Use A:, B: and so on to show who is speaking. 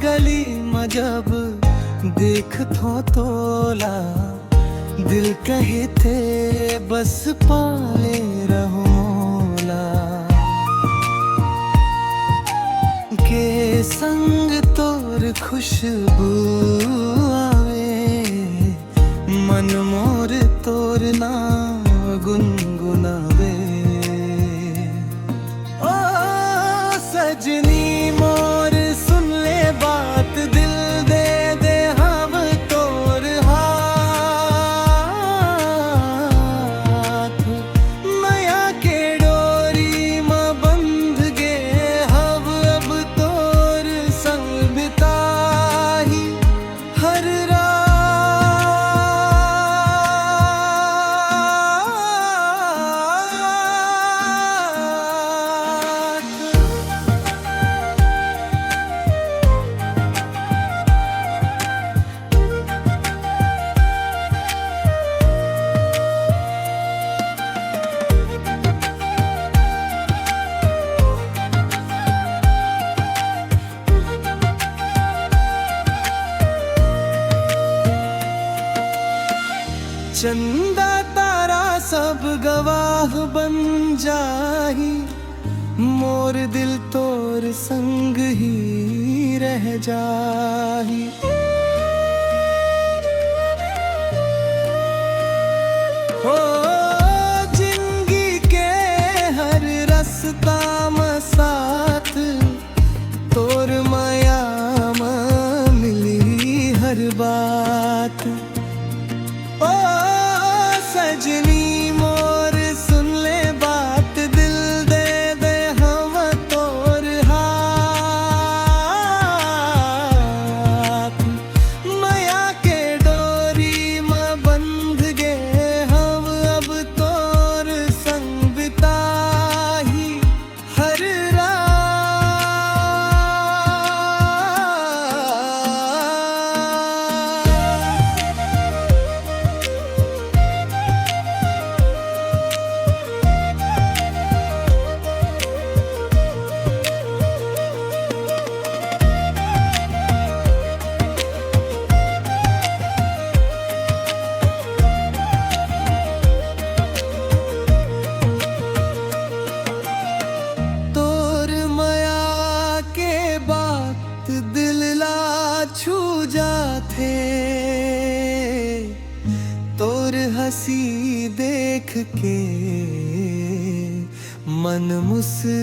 A: गली में जब देख थो तोला, दिल कहे थे बस पाले रहो मोला। के संग तोर खुशबू आवे, मन मोर तोर ना गुनगुनावे। ओ सजनी मोर सुन ले बात, दिल दे दे हम तोर हाथ। माया के डोरी में बंध गे हव, अब तोर संग बिताही हर चंदा तारा सब गवाह बन जाही, मोर दिल तोर संग ही रह जाही। हो जिंदगी के हर रास्ता में साथ, तोर माया में मिली हर बात। ओ सजनी मोर सुन ले बात, दिल दे दे हम तोर हाथ। माया के डोरी में बंध गे हम, अब तोर संग बिताही हर दिल ला छू जाते, तोर हंसी देख के मन मुस्काते।